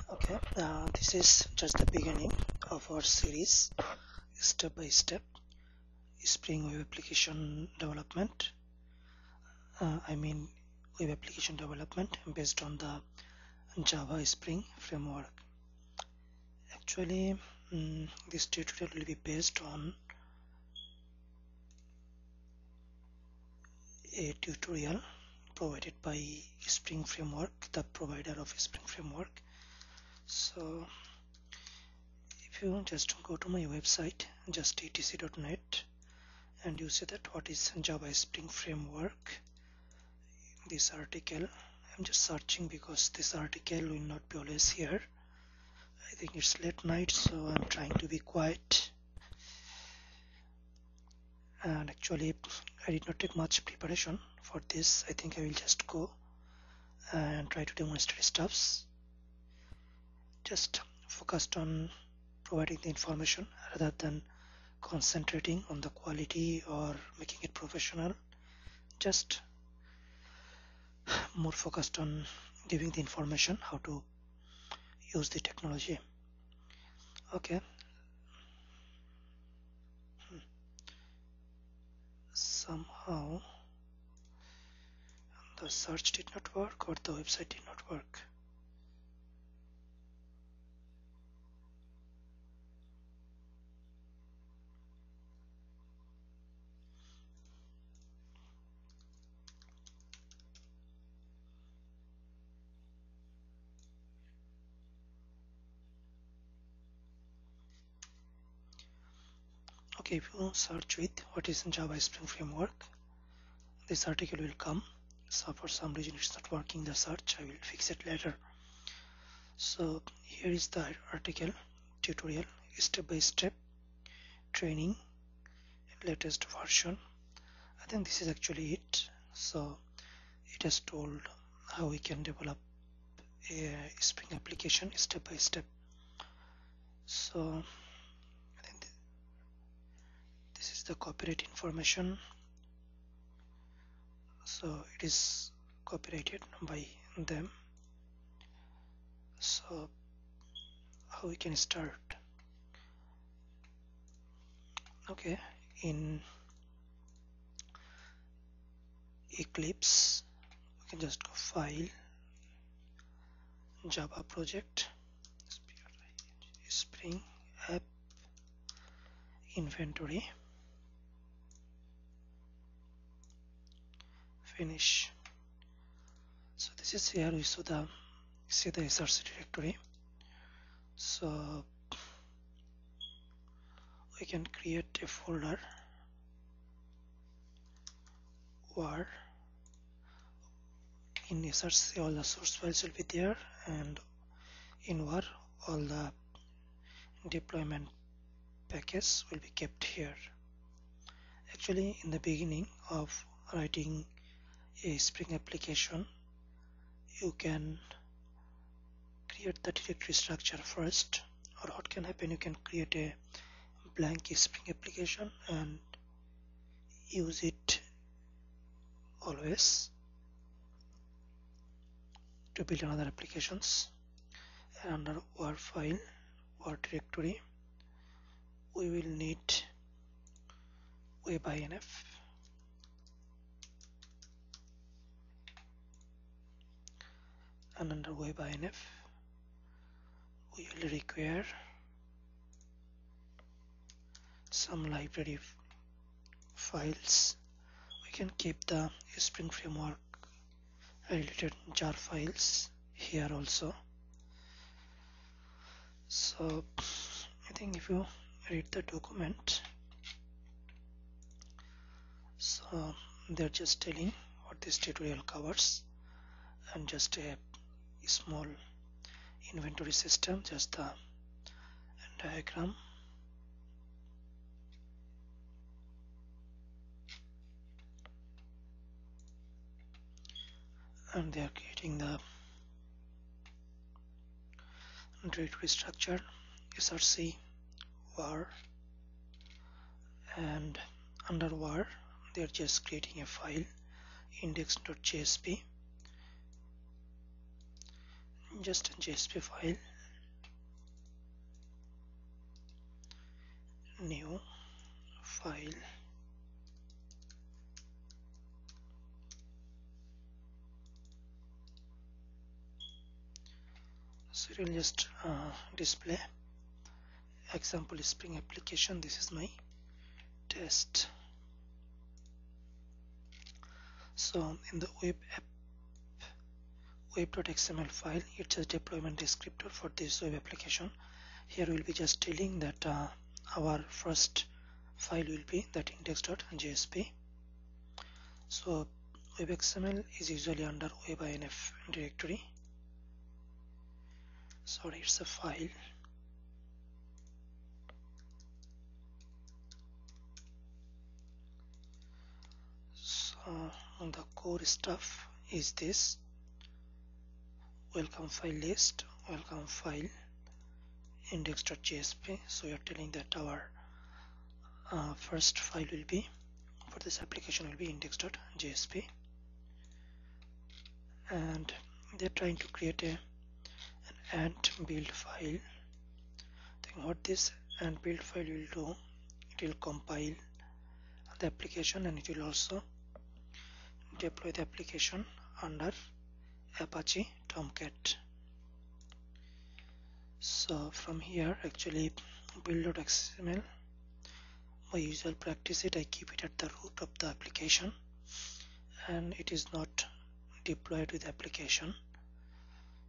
Okay, this is just the beginning of our series, step by step Spring Web Application Development. Web Application Development based on the Java Spring framework. Actually, this tutorial will be based on a tutorial provided by Spring Framework, the provider of Spring Framework. So if you just go to my website, just etc.net, and you say that what is Java Spring Framework, this article, I'm just searching because this article will not be always here. I think it's late night, so I'm trying to be quiet. And actually I did not take much preparation for this. I think I will just go and try to demonstrate stuffs. Just focused on providing the information rather than concentrating on the quality or making it professional. Just more focused on giving the information how to use the technology. Okay. Somehow the search did not work, or the website did not work. Okay, if you search with what is Java Spring Framework, this article will come. So for some reason it's not working, the search. I will fix it later. So here is the article, tutorial, step by step training, latest version. I think this is actually it. So it has told how we can develop a Spring application step by step. So I think this is the copyright information. So it is copyrighted by them. So how we can start? Okay, in Eclipse we can just go File, Java Project, Spring App Inventory, finish. So this is here we see the SRC directory. So we can create a folder where in SRC all the source files will be there, and in where all the deployment package will be kept here. Actually, in the beginning of writing a Spring application, you can create the directory structure first, or what can happen, you can create a blank Spring application and use it always to build another applications. And under war file or directory we will need webinf, and under webinf we will require some library files. We can keep the Spring Framework related jar files here also. So I think if you read the document, so they're just telling what this tutorial covers, and just a small inventory system, just the diagram. And they are creating the directory structure, src var, and under var they are just creating a file, index.jsp, just a JSP file, new file. So it will just display example Spring application. This is my test. So in the web.xml file, it's a deployment descriptor for this web application. Here we'll be just telling that our first file will be that index.jsp. So web.xml is usually under web.inf directory. Sorry, it's a file. So the core stuff is this: welcome file list, welcome file, index.jsp. So we are telling that our first file will be for this application will be index.jsp, and they're trying to create an ant build file. Then what this ant build file will do, it will compile the application and it will also deploy the application under Apache Tomcat. So from here, actually build.xml, my usual practice I keep it at the root of the application and it is not deployed with the application.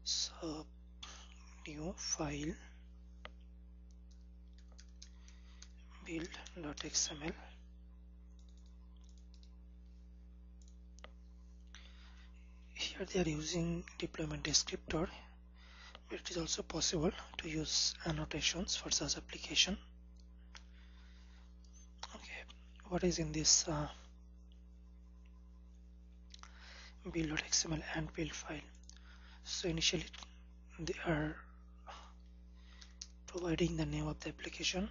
So new file build.xml. Here they are using deployment descriptor, but it is also possible to use annotations for such application. Okay, what is in this build.xml and build file? So initially they are providing the name of the application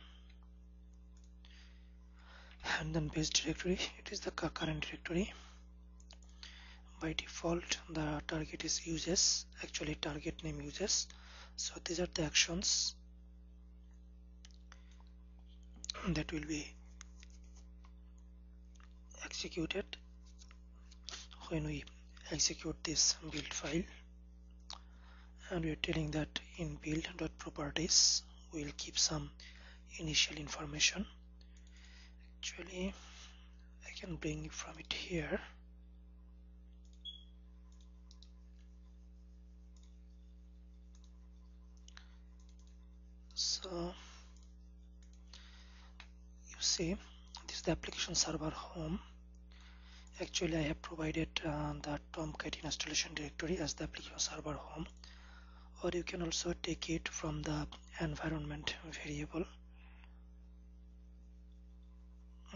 and then base directory, it is the current directory. By default the target is uses, actually target name uses. So these are the actions that will be executed when we execute this build file, and we are telling that in build.properties we will keep some initial information. Actually I can bring it from it here. So you see this is the application server home. Actually I have provided the Tomcat installation directory as the application server home, or you can also take it from the environment variable.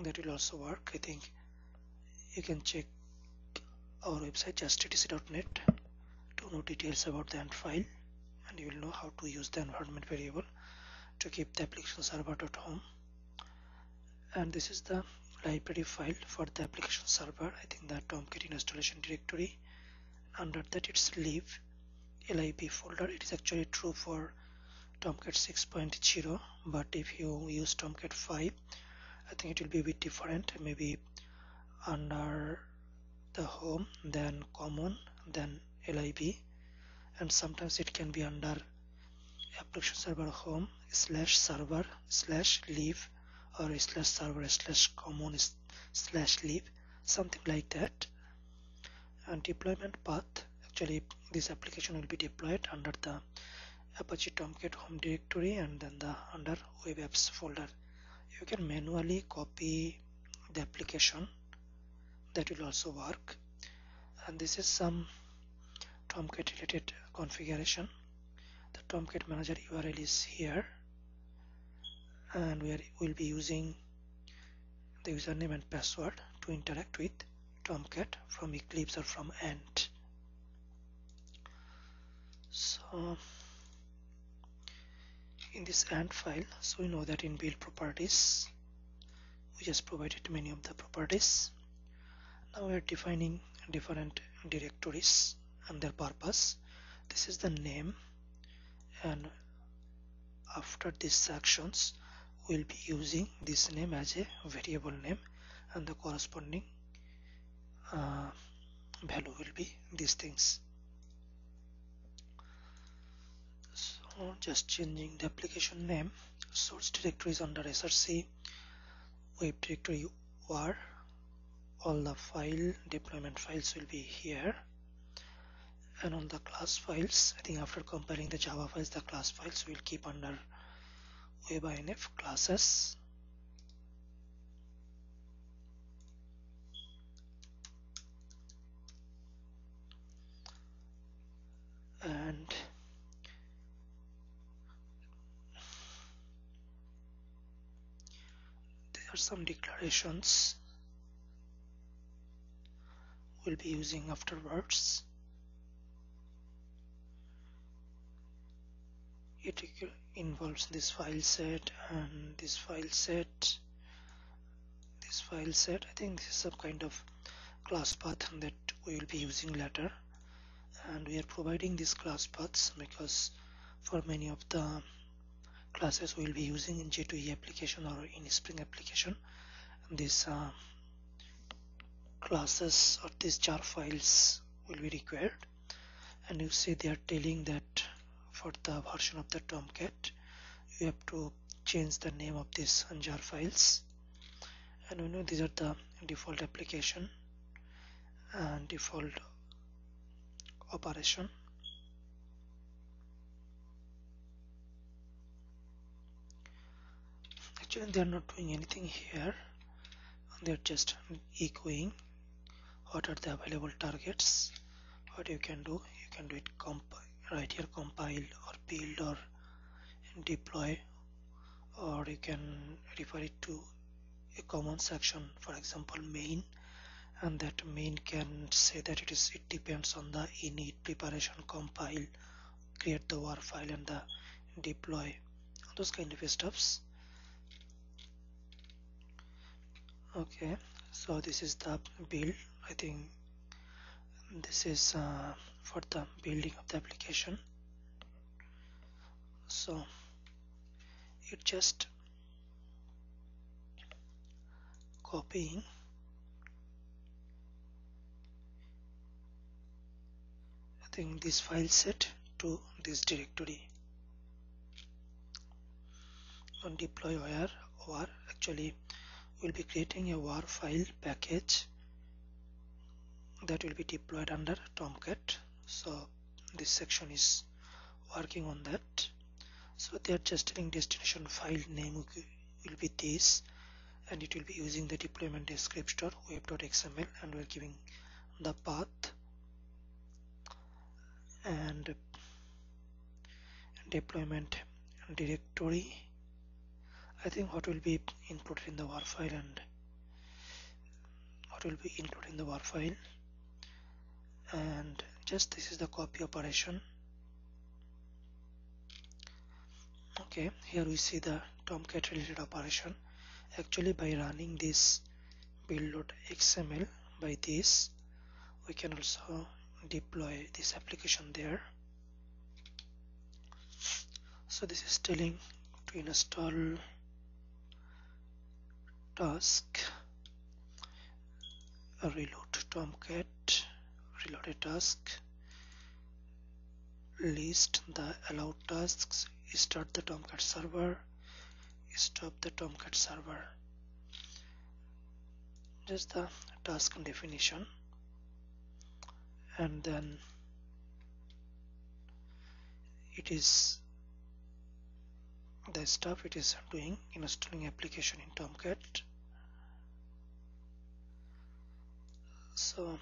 That will also work. I think you can check our website justtc.net to know details about the ant file, and you will know how to use the environment variable to keep the application server.home. And this is the library file for the application server. I think the Tomcat installation directory, under that it's lib folder. It is actually true for Tomcat 6.0, but if you use Tomcat 5, I think it will be a bit different. Maybe under the home, then common, then lib, and sometimes it can be under application server home /server /lib or /server /common /lib, something like that. And deployment path, actually this application will be deployed under the Apache Tomcat home directory and then under web apps folder. You can manually copy the application, that will also work. And this is some Tomcat related configuration. The Tomcat manager URL is here, and we'll be using the username and password to interact with Tomcat from Eclipse or from Ant. So in this Ant file, so we know that in build properties we just provided many of the properties. Now we are defining different directories and their purpose. This is the name, and after these actions will be using this name as a variable name, and the corresponding value will be these things. So just changing the application name. Source directory is under src, web directory var, all the file deployment files will be here, and on the class files, I think after compiling the Java files, the class files will keep under webinf classes. And there are some declarations we'll be using afterwards. It involves this file set and this file set, this file set. I think this is some kind of class path that we will be using later, and we are providing these class paths because for many of the classes we will be using in J2E application or in Spring application, these classes or these jar files will be required. And you see they are telling that for the version of the Tomcat you have to change the name of these jar files, and we know these are the default application and default operation. Actually they are not doing anything here, they are just echoing what are the available targets. What you can do it right here, compile or build or deploy, or you can refer it to a common section, for example main, and that main can say that it depends on the init, preparation, compile, create the war file and the deploy, those kind of stuffs. Okay, so this is the build. I think this is for the building of the application. So it just copying I think this file set to this directory. On deploy war, actually we'll be creating a war file package that will be deployed under Tomcat. So this section is working on that. So they are just telling destination file name will be this, and it will be using the deployment descriptor web.xml, and we're giving the path and deployment directory. I think what will be included in the war file and what will be included in the war file, and just this is the copy operation. Okay, here we see the Tomcat related operation. Actually by running this build.xml, by this we can also deploy this application there. So this is telling to install task, reload Tomcat, reload a task, list the allowed tasks, start the Tomcat server, stop the Tomcat server. Just the task definition, and then it is the stuff it is doing, installing application in Tomcat. So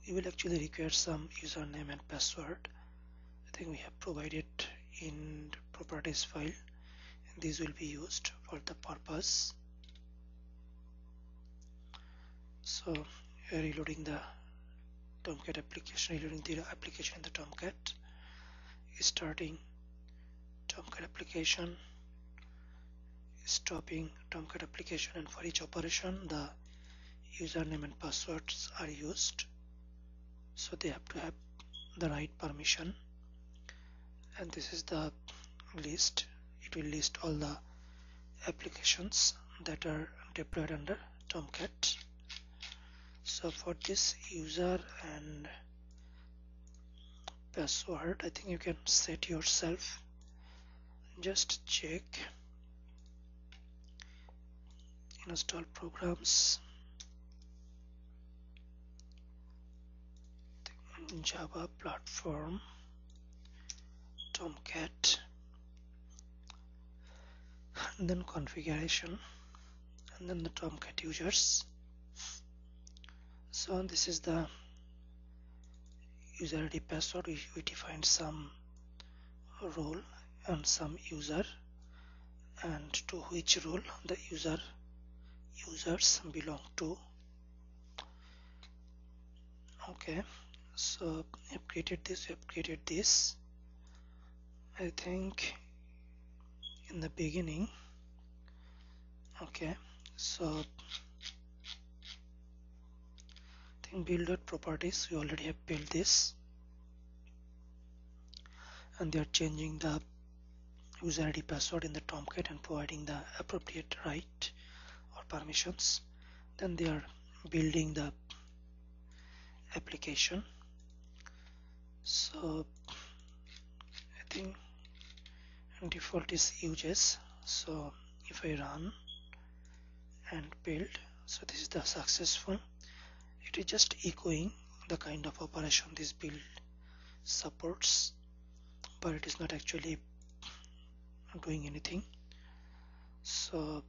we will actually require some username and password. I think we have provided in the properties file, and these will be used for the purpose. So reloading the Tomcat application, reloading the application in the Tomcat, starting Tomcat application, stopping Tomcat application, and for each operation the username and passwords are used, so they have to have the right permission. And this is the list, it will list all the applications that are deployed under Tomcat. So for this user and password, I think you can set yourself. Just check install programs, Java platform, Tomcat, and then configuration, and then the Tomcat users. So this is the user ID password. We defined some role and some user, and to which role the users belong to. Okay, so I've created this. I think in the beginning. Okay, so I think build.properties, we already have built this, and they are changing the user ID password in the Tomcat and providing the appropriate right or permissions. Then they are building the application. So I think default is uses. So if I run and build, so this is the successful. It is just echoing the kind of operation this build supports, but it is not actually doing anything. So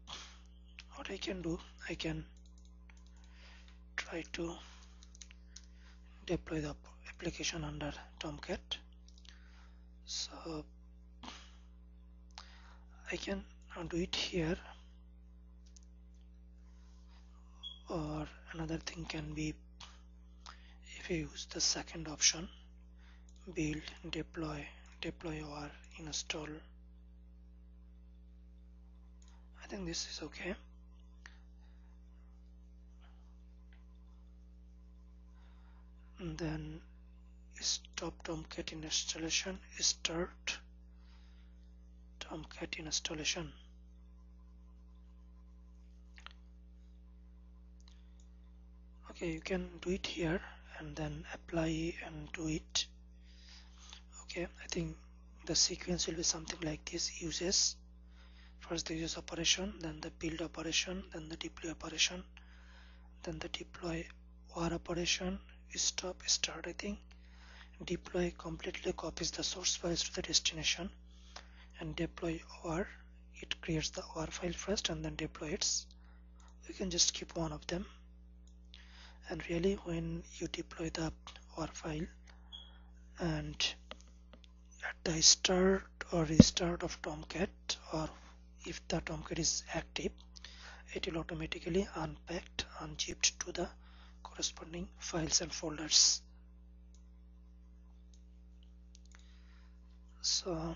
what I can do, I can try to deploy the application under Tomcat. So I can do it here, or another thing can be if I use the second option, build, deploy or install. I think this is okay. And then stop Tomcat installation, start Tomcat installation. Okay, you can do it here and then apply and do it. Okay, I think the sequence will be something like this: uses, first the use operation, then the build operation, then the deploy operation, then the deploy or operation, stop, start. I think deploy completely copies the source files to the destination, and deploy or, it creates the or file first and then deploys. You can just keep one of them. And really, when you deploy the or file, and at the start or restart of Tomcat, or if the Tomcat is active, it will automatically unpacked, unzipped to the corresponding files and folders. So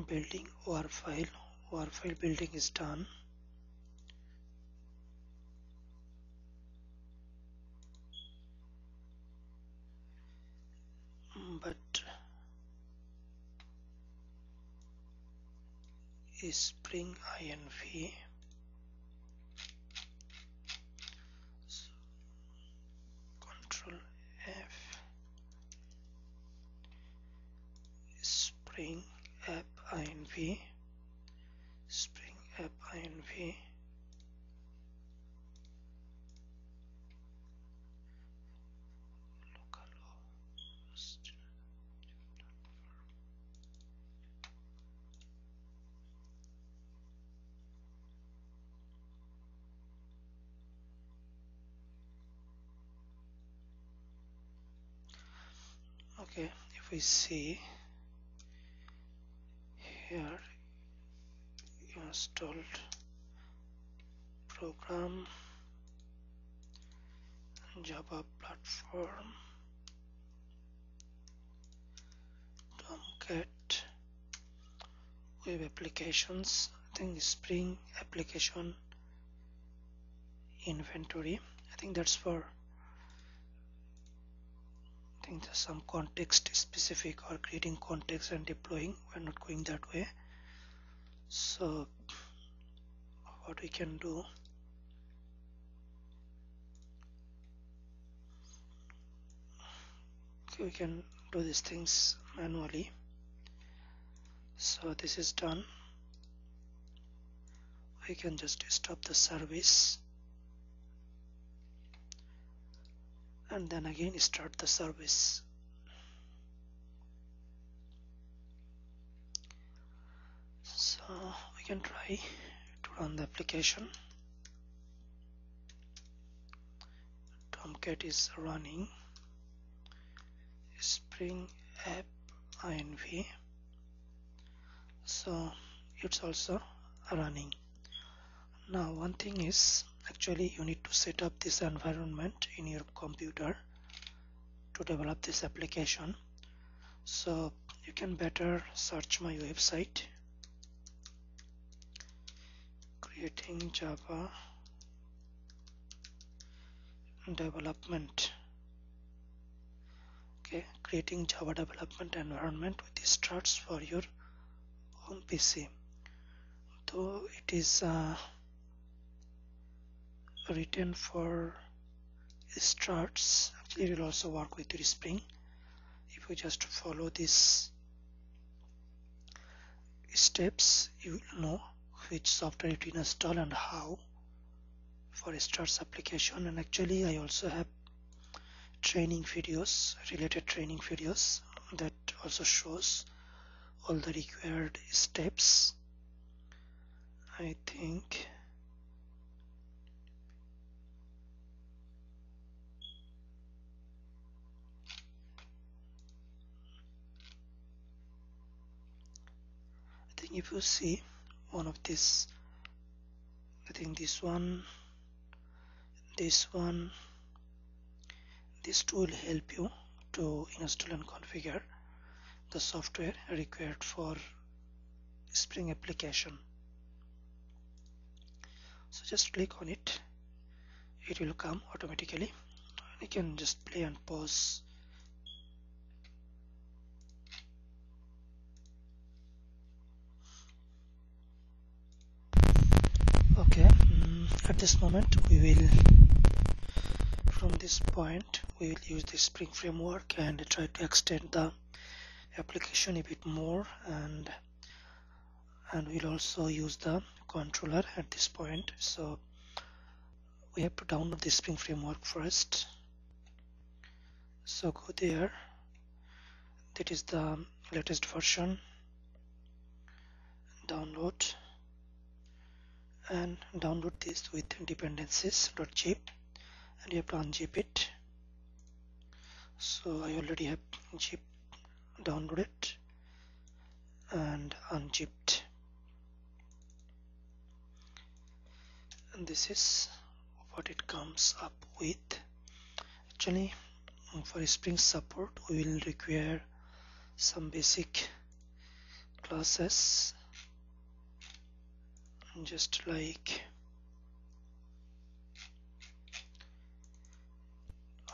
building WAR file building is done. But Spring INV, so Control F, Spring app INV, Spring app INV, localhost. Okay, if we see here, installed program, Java platform, Tomcat, web applications, I think Spring application inventory. I think that's for some context specific or creating context and deploying. We're not going that way. So what we can do, okay, we can do these things manually. So this is done. We can just stop the service and then again start the service. So we can try to run the application. Tomcat is running. Spring app inv, so it's also running. Now one thing is, actually you need to set up this environment in your computer to develop this application. So you can better search my website, creating Java development. Okay, creating Java development environment with the struts for your home PC. Though it is written for struts, actually it will also work with your Spring. If you just follow these steps, you will know which software you will install and how for a struts application. And actually I also have training videos, related training videos that also shows all the required steps. I think if you see one of these, I think this one, these two will help you to install and configure the software required for Spring application. So just click on it, it will come automatically. You can just play and pause. Okay, at this moment we will, from this point we will use the Spring framework and try to extend the application a bit more, and we'll also use the controller at this point. So we have to download the Spring framework first. So go there, that is the latest version, download, and download this with dependencies.zip, and you have to unzip it. So I already have zip downloaded and unzipped, and this is what it comes up with. Actually for Spring support we will require some basic classes, just like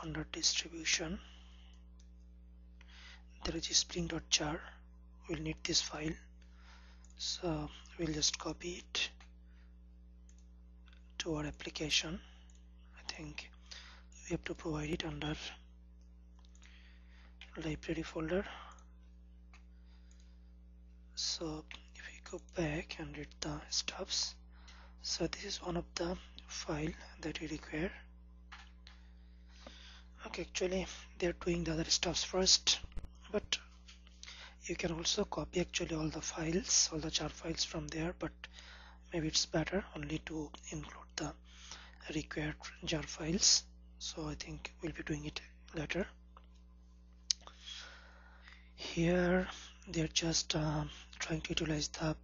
under distribution there is spring.jar. We'll need this file, so we'll just copy it to our application. I think we have to provide it under library folder. So if we go back and read the stuffs, so this is one of the file that we require. Okay, actually they are doing the other stuffs first, but you can also copy actually all the files, all the jar files from there, but maybe it's better only to include the required jar files. So I think we'll be doing it later. Here they're just trying to utilize the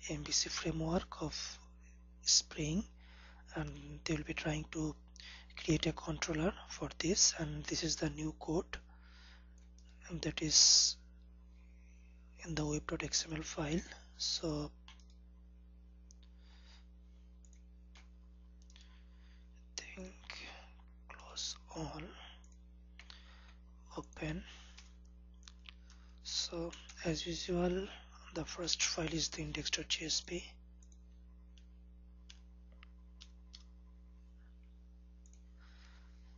MVC framework of Spring, and they will be trying to create a controller for this, and this is the new code, and that is in the web.xml file. So I think close all, open. So as usual, the first file is the index.jsp.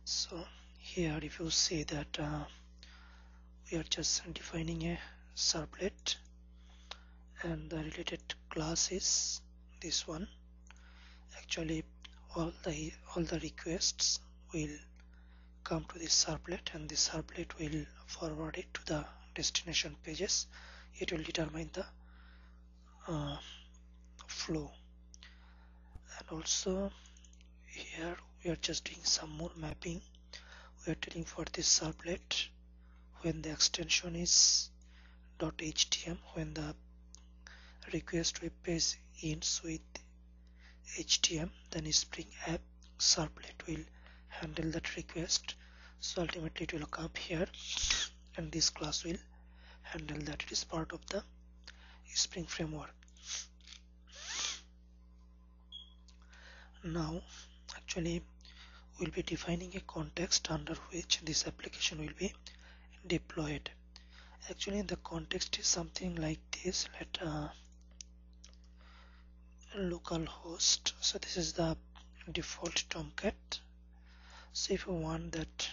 So here if you see that we are just defining a servlet and the related class is this one. Actually all the requests will come to this servlet and this servlet will forward it to the destination pages. It will determine the flow. And also here we are just doing some more mapping. We are telling for this servlet when the extension is .htm, when the request web page ends with htm, then Spring App servlet will handle that request. So ultimately it will come here and this class will handle that. It is part of the Spring framework. Now actually we'll be defining a context under which this application will be deployed. Actually the context is something like this. Let localhost, so this is the default Tomcat. So if you want that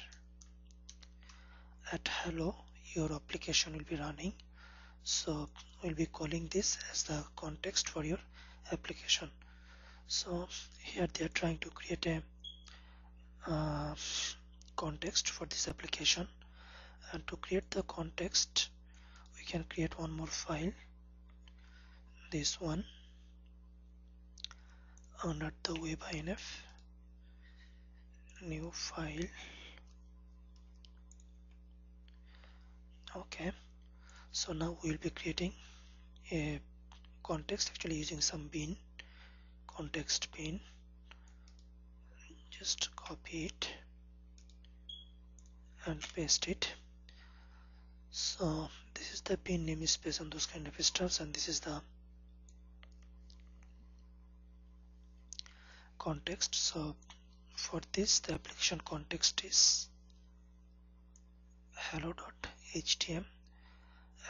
at hello your application will be running, so we'll be calling this as the context for your application. So here they are trying to create a context for this application, and to create the context we can create one more file, this one, under the web-inf, new file. Okay, so now we will be creating a context actually using some bin, context bin. Just copy it and paste it. So this is the bin namespace and those kind of stuffs, and this is the context. So for this the application context is hello.htm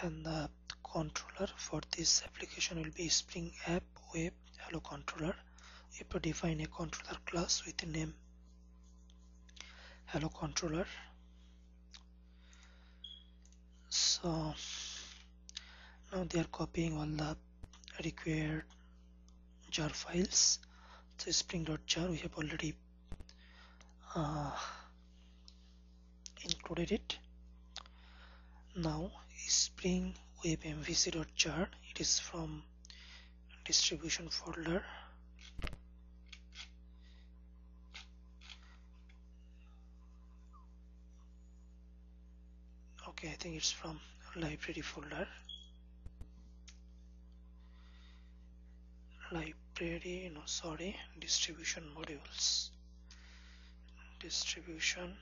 and the controller for this application will be Spring App Web Hello Controller. We have to define a controller class with the name Hello Controller. So now they are copying all the required jar files. So spring.jar we have already included it. Now spring web mvc.jar, it is from distribution folder. Okay, I think it's from library folder. Library, no sorry, distribution modules. Distribution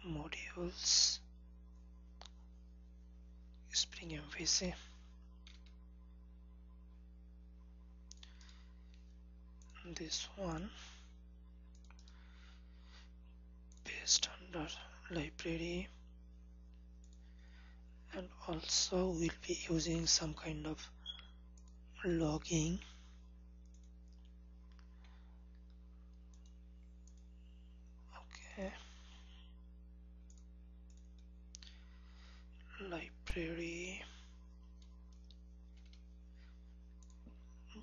modules, Spring MVC. This one based under library, and also we'll be using some kind of logging. Okay, library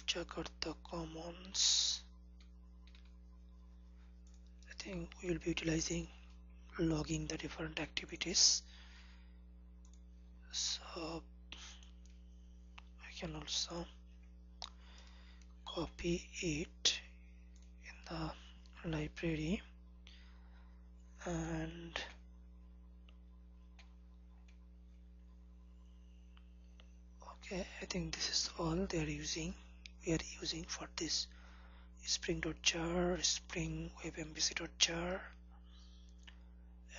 Jakarta Commons. I think we will be utilizing logging the different activities. So I can also copy it in the library, and okay, I think this is all they are using. We are using for this spring.jar, spring web mvc.jar,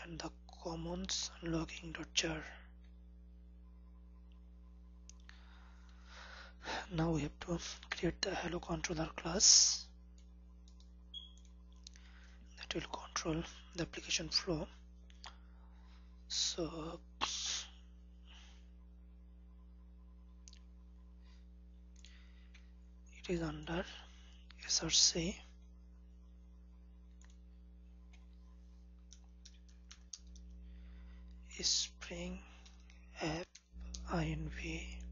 and the commons logging.jar. Now we have to create the hello controller class that will control the application flow. So it is under src spring app inv